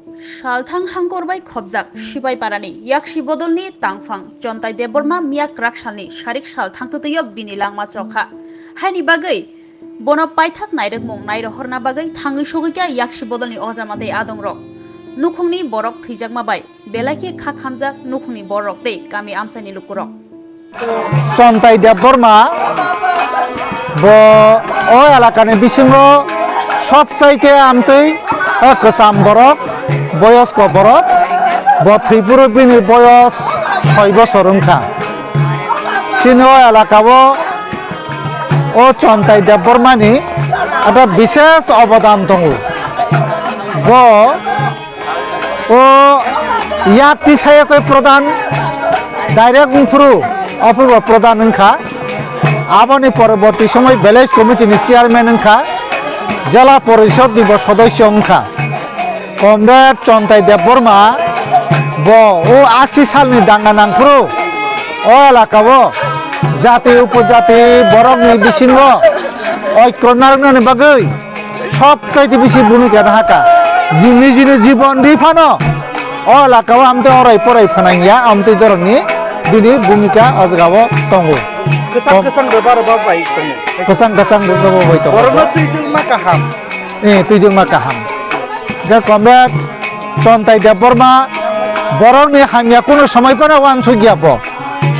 Shalthang hangkorbai khobjak sibai parani yak sibodolni tangfang Jontai Deborma miyak raksalni sharik shalthang tutuyo bini langma chokha haini bagai bono paithak nairokmung nairokhorna bagai thangi sogika yak sibodolni ojamate adongrok nukhungni borok thijakma bai belaki kha khamjak nukhungni borok tei kami amsani lukurok Jontai Deborma bo o এলাকানি bisingo সবচাইতে আমতৈ কসাম বরক বয়স্ক বরক bo Tripura bini বয়স 6 বছর ওংখা সিনো এলাকাও ও Jontai Debormani একটা বিশেষ অবদান দङ bo ও ইয়াকটি সায়কই প্রধান direct উংফুরু অপূর্ব প্রধান ওংখা আবনি পরবর্তী সময় ভিলেজ কমিটিনি চেয়ারম্যান ওংখা জেলা পরিষদ নিব সদস্য ওংখা কমরেড Jontai Deborma bo ও 80 সালনি দাঙ্গা নাংফুরু ও এলাকাও জাতি উপজাতি বরকনি বিসিঙ্গ ঐক্য নারকনি বাগৈ সবচাইতে বেশি ভূমিকা রাখা নিজিনি জীবন দিফানো ও এলাকাও আমতে অরাই পরাই ফানাইয়া আমতে ধরনি দিনি ভূমিকা অজগাও দङ Kesang-kesang beberapa baik temu. kesang-kesang beberapa baik dङ Warna tujuh maka ham. tujuh makaham যে কমরেড Jontai Deborma বরকনি হামিয়া কোনো সময় পরে ওয়ানসু গিয়াব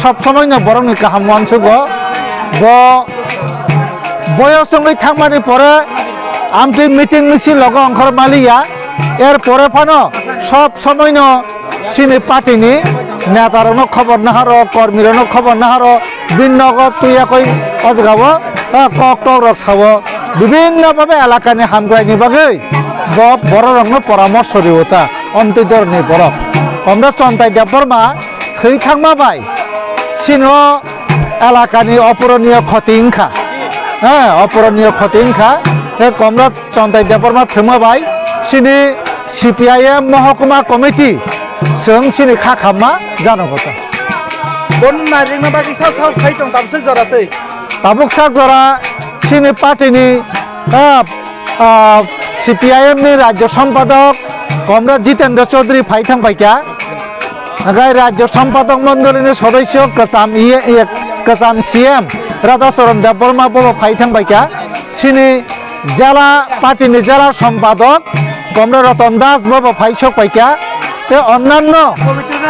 সব সময় না বরকনি কাহাম ওয়ানসু গ বয়স সঙ্গে থাকমানি পরে আমটি মিটিং মিছিল লগ অংখর মালিয়া এর পরে ফানো সব সময় ন সিনি পার্টিনি নেতারনো খবর নাহার কর্মীরনো খবর নাহার বিনগত তুইয়াকই অজগাব কক টক রক সাব বিভিন্নভাবে এলাকানি হামগ্রাইনি বাগৈ বড় রঙ পরামর্শ দিওতা অন্তর্ধরনি বরক আমরা Jontai Deborma থৈখাংমা বাই সিনো এলাকানি অপূরণীয় ক্ষতি ইংখা হ্যাঁ অপূরণীয় ক্ষতি ইংখা কমরা Jontai Deborma থৈমা by Sini CPIM মহকুমা কমিটি जों सिनि खाखामा जानो गता Bon naring na bagi sao khai tong tam se jora tei. tabuk sak jora सिनि पार्टीनि CPIM नि राज्य सम्पादक कमरेड जितेन्द्र चौधरी फाइथां बाइका गाय राज्य सम्पादक मण्डलीनि सदस्य कसाम CM राधाचरण Deborma बो फाइथां बाइका सिनि जला पार्टीनि जला सम्पादक कमरेड रतन दास बो फाइसक बाइका অন্যান্য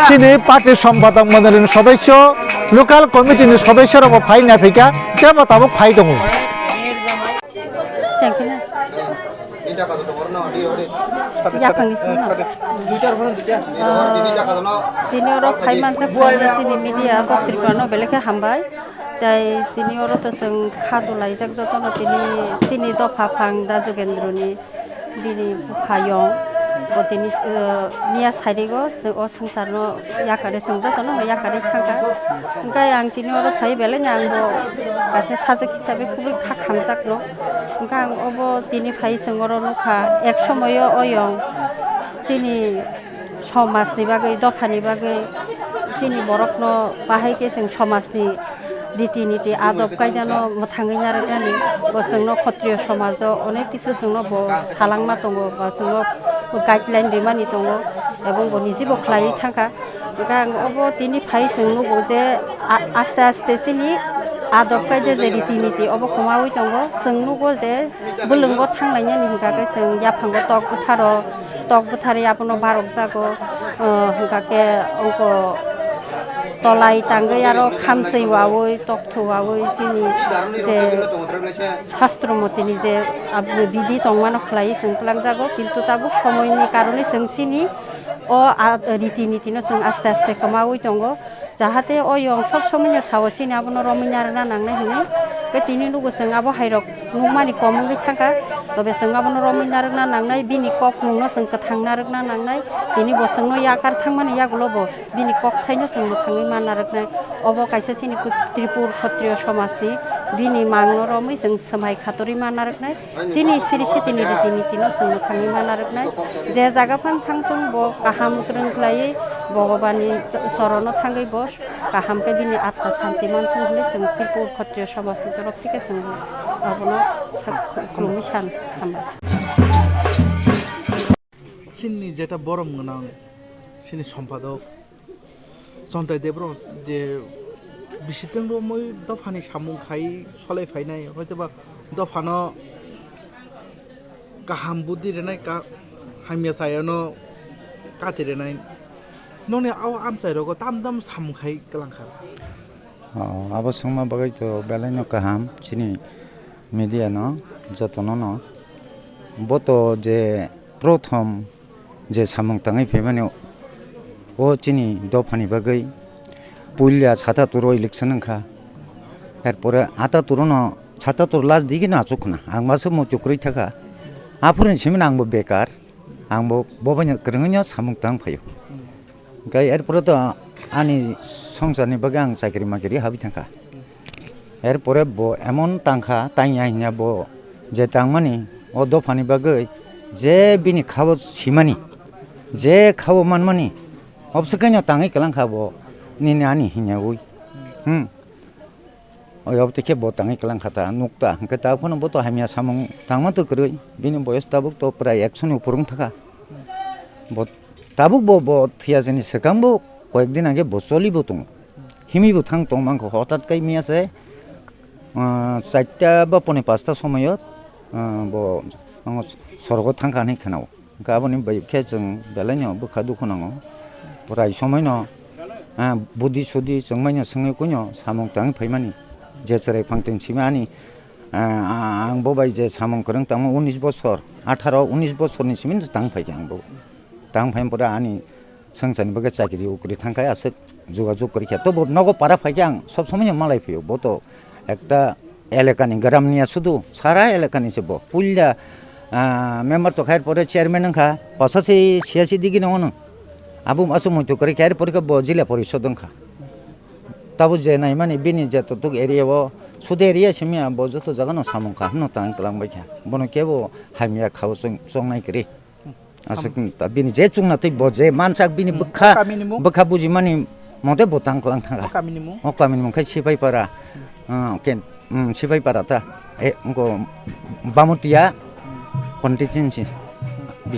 সিনি পার্টির সম্পাদক মণ্ডলীর সদস্য লোকাল কমিটির সদস্যরাও ফাই না ফিকা কেবল তাবো phi দङ Senior Kaiman sini media poktrika no beleke hambai tai senior to sing khadulai jak jotono tini dofa phang da Jogendroni bini phayong botini niya saidigo o sangsarno yakare sungjotono yakare khanga engkai ang senior phai belenya angbo kase sajak hisabe খুবই খামjakno engkai ang obo tini phai singoro nukha ek somoyo oyong chini समाजनि बागै दफानि बागै जोंनि बर'फोरनो बाहायके जों समाजनि रीति नीति आदब कायदानो थाङै नारगानि जोंनो क्षत्रिय समाजाव अनेक किसु जोंनो सालांमा दङ बा जोंनो गाइडलाइन दैमानि दङ এবং निजेबो खालायै थांखा ओमफ्राय आं अब दिनै फाय जोंनो जे आस्ते आस्ते जोंनि आदब कायदा जे रीति नीति अब खमावै दङ जोंनो जे बोलोंगो थांनायनि हिंगाके जों याफांगो tok buthari apono barok jago hingake onko tolai tangai aro khamsei wawoi tokthou wawoi jini je shastro motini je bidi tongmano khlai singklang jago kintu tabuk somoyni karone जों chini o riti niti no जों aste aste kamawoi tongo jahate o yong sob somoyni sawachini abono rominyarna nangnai hini ke tini nugo जों abo hairok nungmani komungoi thangka তবে जों abono rominyarna nangnai bini kok nungno जों kathangnarakna nangnai tini bo जोंनो yakar thangmani yagulobo bini kok thaino जों thangui mannaraknai obo kaisa chini Tripur Kshatriya Samajni bini mangno romoi जों समai khatori mannaraknai chini siri sitini riti niti no जों thangui mannaraknai je jagaphan thangtung bo kaham krungklai bhagabani chorono thangui bos kahamke bini atma shanti mantung hole जों Tripur Kshatriya Samajni torof theke जों abono khulumai san সিনি যেটা বরম গোনাং সিনি সম্পাদক জন্তাই দেব্র যে বিশিতং মই দফানি সামুং খাই সলাই ফাইনাय হয়তোবা দফানো गाहाम बुद्धि रेनाय का हामिया सायानो काति रेनाय नने आव आमचाय रगो ताम सामखाय गलांखा abo sangma bagai to belaino kaham chini media no jotono no boto je prothom je samung tangai phemani o chini dofani bagai pulya chata turo election kha erpore ata turo no chata tur las digi na chukna angmaso mo chukroi thaka 아프는 시민 앙보 베कार 앙보 보버냐 그런거냐 사묵당 파요 그러니까 에르포르도 아니 성산이 버강 자기리 마기리 하비탄가 에르포레 뭐 에몬 땅카 땅이냐 뭐제 땅만이 어도 파니 버그 제 비니 카보 시마니 제 카보 만마니 없으거냐 땅이 그랑 카보 니네 아니 히냐고 어떻게 뭐 땅이 그랑 가다 녹다 그 다음에는 뭐또 하미야 사몽 당만도 그래 비는 보여서 다북 또 프라 액션이 부릉타가 뭐 다북 뭐 피하자니 세간보 কয়েকদিন আগে বসলি বতুং হিমি বুথাং তংমাংখো হঠাৎ কাই মিয়াছে 4টা বা 5টা সময়ত সরগ থাংখানি খানাও গাবনি বাইখে जों বেলাইनो বখা दुखनाङो प्राय সময়नो बुद्धि सुदि जोंमाइनो सोङै कुनो सामं तां फैमानि जेसरै फांथिं सिमानि आं बबाय जे सामं करं तां 19 বছর 18 19 বছরनि सिमिन तां फैदों आंबो तां फैमपुरा आनि संसारनि बगे चाकरि उकरि थांखाय आसे যোগাযোগ করি তো নগো পারা ফাইকে आं सब समय मालाय फैयो बो तो একটা এলাকানি গ্রামনিয়া শুধু সারা এলাকানি সে বো পুল্লা মেম্বার তো খায়ের পরে চেয়ারম্যান খা পাশাসি সিয়াসি দিগি নন আবু মাসু মইতো করে খায়ের পরে বো জিলা পরিষদ খা তাবু যে নাই মানে বিনি যে তো এরিয়াও সুদে এরিয়া সিমিয়া বো যত জাগানো সামং খা ন তাং কলাংবাই খা বনো কেবো হামিয়া খাও সংনাই করি আসকিন তা বিনি যে চুংনা তৈ বো যে মানসাক বিনি বखा बुजि मानि मते बोतां कलां थांगा ओ कामिनि खाय सिपाइ पारा केन सिपाइ पारा ता ए को बामुतिया कन्टिजेन्सि